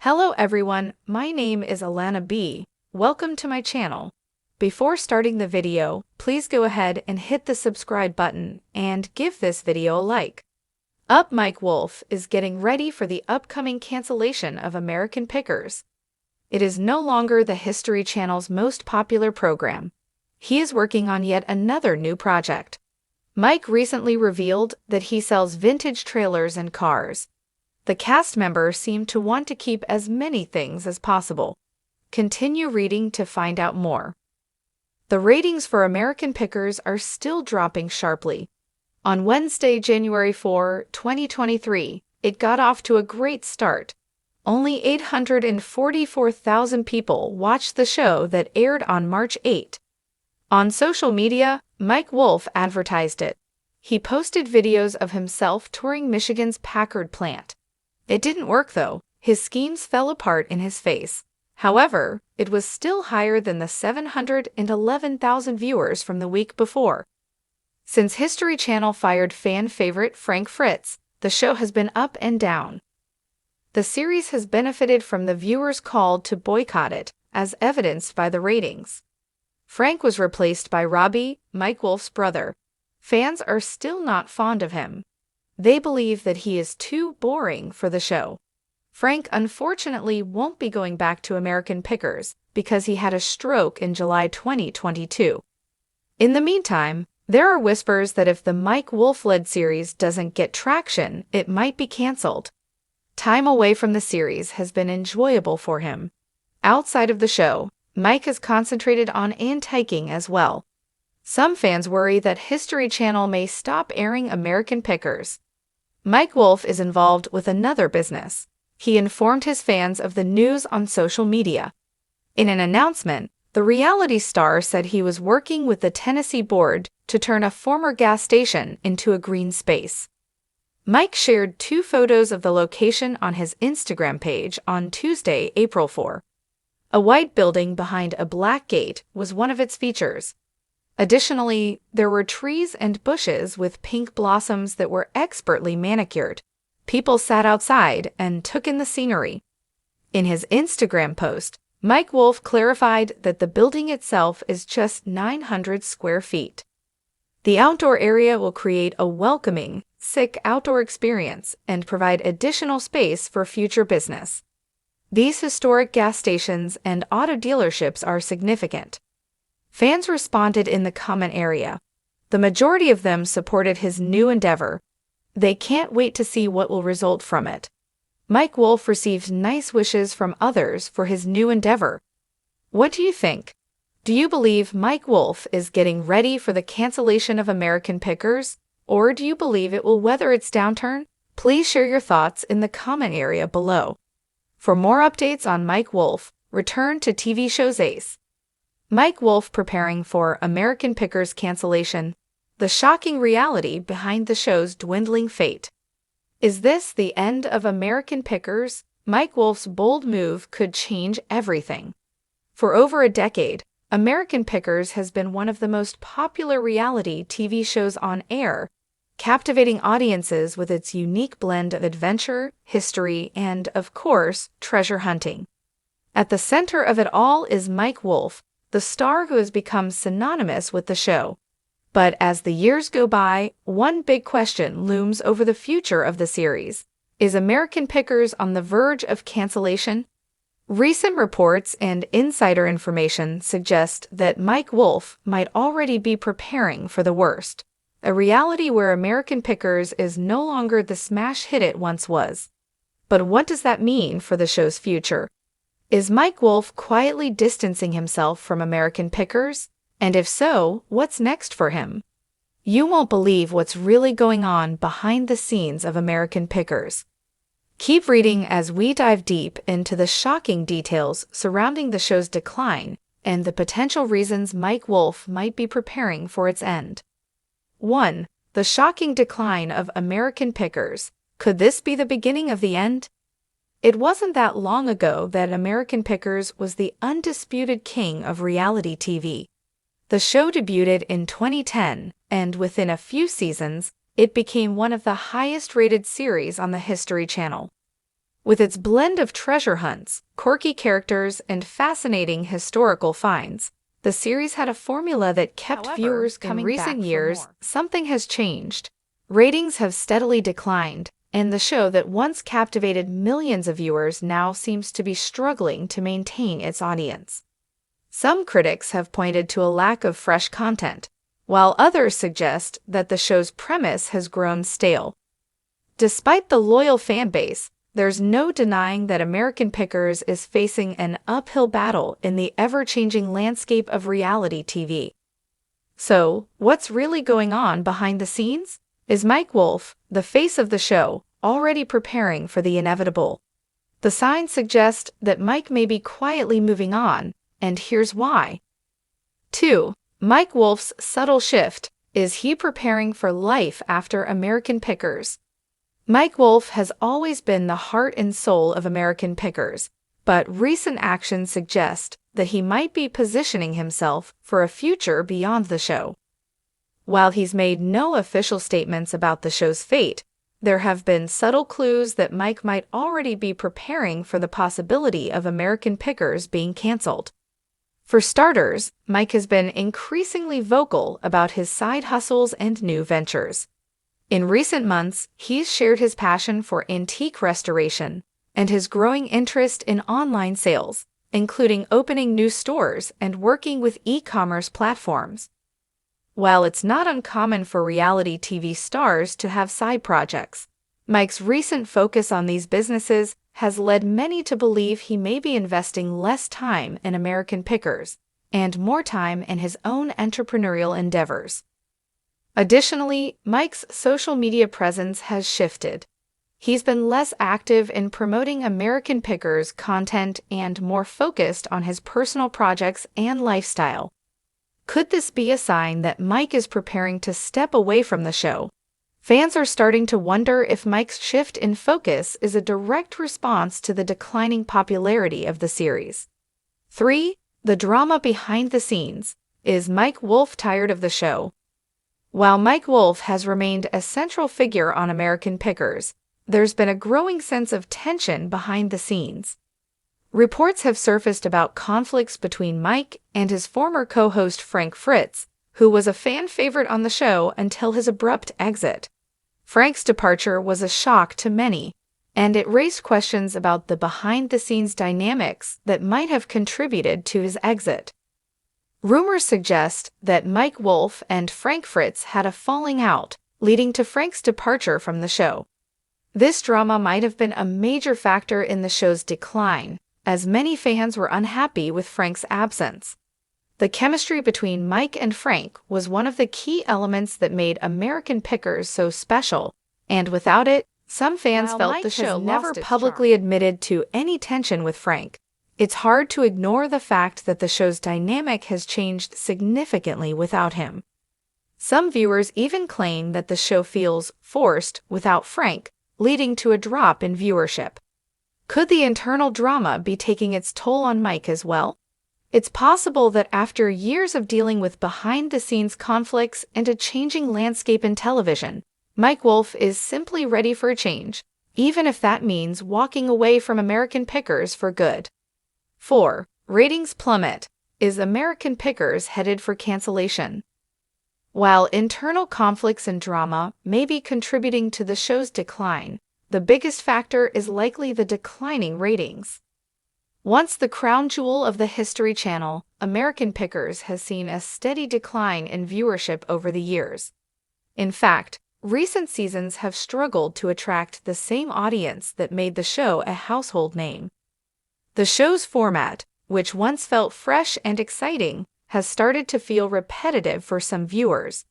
Hello everyone, my name is Alana B. Welcome to my channel. Before starting the video, please go ahead and hit the subscribe button and give this video a like. Mike Wolfe is getting ready for the upcoming cancellation of American Pickers. It is no longer the History Channel's most popular program. He is working on yet another new project. Mike recently revealed that he sells vintage trailers and cars. The cast members seem to want to keep as many things as possible. Continue reading to find out more. The ratings for American Pickers are still dropping sharply. On Wednesday, January 4, 2023, it got off to a great start. Only 844,000 people watched the show that aired on March 8. On social media, Mike Wolfe advertised it. He posted videos of himself touring Michigan's Packard plant. It didn't work though. His schemes fell apart in his face. However, it was still higher than the 711,000 viewers from the week before. Since History Channel fired fan favorite Frank Fritz, the show has been up and down. The series has benefited from the viewers' call to boycott it, as evidenced by the ratings. Frank was replaced by Robbie, Mike Wolfe's brother. Fans are still not fond of him. They believe that he is too boring for the show. Frank unfortunately won't be going back to American Pickers because he had a stroke in July 2022. In the meantime, there are whispers that if the Mike Wolfe-led series doesn't get traction, it might be canceled. Time away from the series has been enjoyable for him. Outside of the show, Mike has concentrated on antiquing as well. Some fans worry that History Channel may stop airing American Pickers. Mike Wolfe is involved with another business. He informed his fans of the news on social media. In an announcement, the reality star said he was working with the Tennessee board to turn a former gas station into a green space. Mike shared 2 photos of the location on his Instagram page on Tuesday, April 4. A white building behind a black gate was one of its features. Additionally, there were trees and bushes with pink blossoms that were expertly manicured. People sat outside and took in the scenery. In his Instagram post, Mike Wolfe clarified that the building itself is just 900 square feet. The outdoor area will create a welcoming, outdoor experience and provide additional space for future business. These historic gas stations and auto dealerships are significant. Fans responded in the comment area. The majority of them supported his new endeavor. They can't wait to see what will result from it. Mike Wolfe received nice wishes from others for his new endeavor. What do you think? Do you believe Mike Wolfe is getting ready for the cancellation of American Pickers? Or do you believe it will weather its downturn? Please share your thoughts in the comment area below. For more updates on Mike Wolfe, return to TV shows It.s. Mike Wolfe preparing for American Pickers cancellation. The shocking reality behind the show's dwindling fate. Is this the end of American Pickers? Mike Wolfe's bold move could change everything. For over a decade, American Pickers has been one of the most popular reality TV shows on air, captivating audiences with its unique blend of adventure, history, and, of course, treasure hunting. At the center of it all is Mike Wolfe, the star who has become synonymous with the show. But as the years go by, one big question looms over the future of the series. Is American Pickers on the verge of cancellation? Recent reports and insider information suggest that Mike Wolfe might already be preparing for the worst, a reality where American Pickers is no longer the smash hit it once was. But what does that mean for the show's future? Is Mike Wolfe quietly distancing himself from American Pickers? And if so, what's next for him? You won't believe what's really going on behind the scenes of American Pickers. Keep reading as we dive deep into the shocking details surrounding the show's decline and the potential reasons Mike Wolfe might be preparing for its end. 1. The shocking decline of American Pickers. Could this be the beginning of the end? It wasn't that long ago that American Pickers was the undisputed king of reality TV. The show debuted in 2010, and within a few seasons, it became one of the highest-rated series on the History Channel. With its blend of treasure hunts, quirky characters, and fascinating historical finds, the series had a formula that kept viewers coming back for more. In recent years, something has changed. Ratings have steadily declined, and the show that once captivated millions of viewers now seems to be struggling to maintain its audience. Some critics have pointed to a lack of fresh content, while others suggest that the show's premise has grown stale. Despite the loyal fan base, there's no denying that American Pickers is facing an uphill battle in the ever-changing landscape of reality TV. So, what's really going on behind the scenes? Is Mike Wolfe, the face of the show, already preparing for the inevitable? The signs suggest that Mike may be quietly moving on, and here's why. 2. Mike Wolfe's subtle shift. Is he preparing for life after American Pickers? Mike Wolfe has always been the heart and soul of American Pickers, but recent actions suggest that he might be positioning himself for a future beyond the show. While he's made no official statements about the show's fate, there have been subtle clues that Mike might already be preparing for the possibility of American Pickers being canceled. For starters, Mike has been increasingly vocal about his side hustles and new ventures. In recent months, he's shared his passion for antique restoration and his growing interest in online sales, including opening new stores and working with e-commerce platforms. While it's not uncommon for reality TV stars to have side projects, Mike's recent focus on these businesses has led many to believe he may be investing less time in American Pickers and more time in his own entrepreneurial endeavors. Additionally, Mike's social media presence has shifted. He's been less active in promoting American Pickers content and more focused on his personal projects and lifestyle. Could this be a sign that Mike is preparing to step away from the show? Fans are starting to wonder if Mike's shift in focus is a direct response to the declining popularity of the series. 3. The drama behind the scenes. Is Mike Wolfe tired of the show? While Mike Wolfe has remained a central figure on American Pickers, there's been a growing sense of tension behind the scenes. Reports have surfaced about conflicts between Mike and his former co-host Frank Fritz, who was a fan favorite on the show until his abrupt exit. Frank's departure was a shock to many, and it raised questions about the behind-the-scenes dynamics that might have contributed to his exit. Rumors suggest that Mike Wolfe and Frank Fritz had a falling out, leading to Frank's departure from the show. This drama might have been a major factor in the show's decline, as many fans were unhappy with Frank's absence. The chemistry between Mike and Frank was one of the key elements that made American Pickers so special, and without it, some fans felt the show never publicly admitted to any tension with Frank. It's hard to ignore the fact that the show's dynamic has changed significantly without him. Some viewers even claim that the show feels forced without Frank, leading to a drop in viewership. Could the internal drama be taking its toll on Mike as well? It's possible that after years of dealing with behind-the-scenes conflicts and a changing landscape in television, Mike Wolfe is simply ready for a change, even if that means walking away from American Pickers for good. 4. Ratings plummet. Is American Pickers headed for cancellation? While internal conflicts and drama may be contributing to the show's decline, the biggest factor is likely the declining ratings. Once the crown jewel of the History Channel, American Pickers has seen a steady decline in viewership over the years. In fact, recent seasons have struggled to attract the same audience that made the show a household name. The show's format, which once felt fresh and exciting, has started to feel repetitive for some viewers.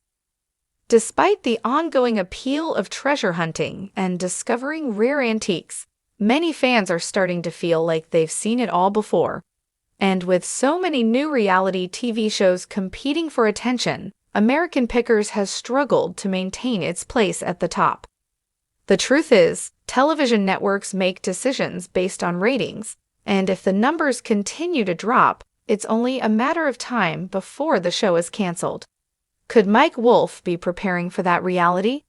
Despite the ongoing appeal of treasure hunting and discovering rare antiques, many fans are starting to feel like they've seen it all before. And with so many new reality TV shows competing for attention, American Pickers has struggled to maintain its place at the top. The truth is, television networks make decisions based on ratings, and if the numbers continue to drop, it's only a matter of time before the show is canceled. Could Mike Wolfe be preparing for that reality?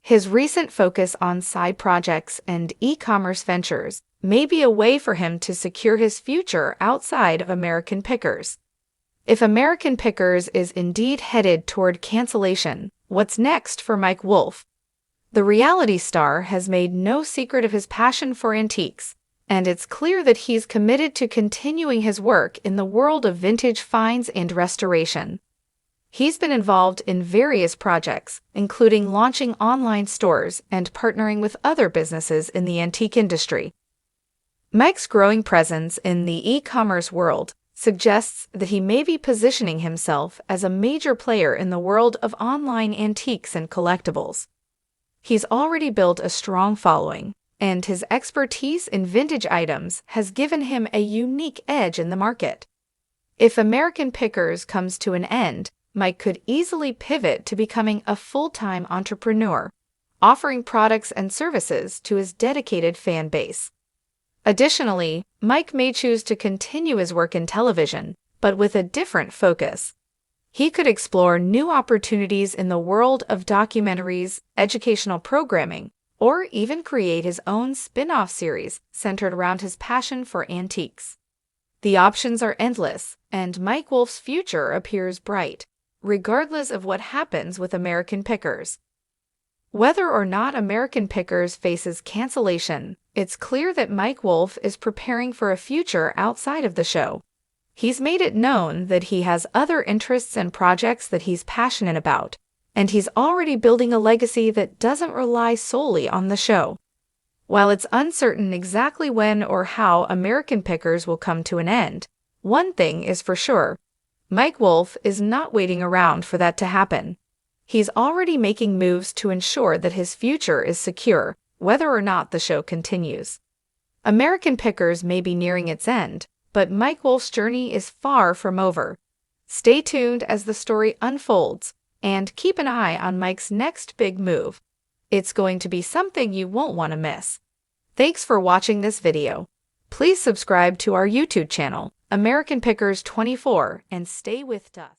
His recent focus on side projects and e-commerce ventures may be a way for him to secure his future outside of American Pickers. If American Pickers is indeed headed toward cancellation, what's next for Mike Wolfe? The reality star has made no secret of his passion for antiques, and it's clear that he's committed to continuing his work in the world of vintage finds and restoration. He's been involved in various projects, including launching online stores and partnering with other businesses in the antique industry. Mike's growing presence in the e-commerce world suggests that he may be positioning himself as a major player in the world of online antiques and collectibles. He's already built a strong following, and his expertise in vintage items has given him a unique edge in the market. If American Pickers comes to an end, Mike could easily pivot to becoming a full-time entrepreneur, offering products and services to his dedicated fan base. Additionally, Mike may choose to continue his work in television, but with a different focus. He could explore new opportunities in the world of documentaries, educational programming, or even create his own spin-off series centered around his passion for antiques. The options are endless, and Mike Wolfe's future appears bright, regardless of what happens with American Pickers. Whether or not American Pickers faces cancellation, it's clear that Mike Wolfe is preparing for a future outside of the show. He's made it known that he has other interests and projects that he's passionate about, and he's already building a legacy that doesn't rely solely on the show. While it's uncertain exactly when or how American Pickers will come to an end, one thing is for sure: Mike Wolfe is not waiting around for that to happen. He's already making moves to ensure that his future is secure, whether or not the show continues. American Pickers may be nearing its end, but Mike Wolfe's journey is far from over. Stay tuned as the story unfolds, and keep an eye on Mike's next big move. It's going to be something you won't want to miss. Thanks for watching this video. Please subscribe to our YouTube channel, American Pickers 24, and stay with us.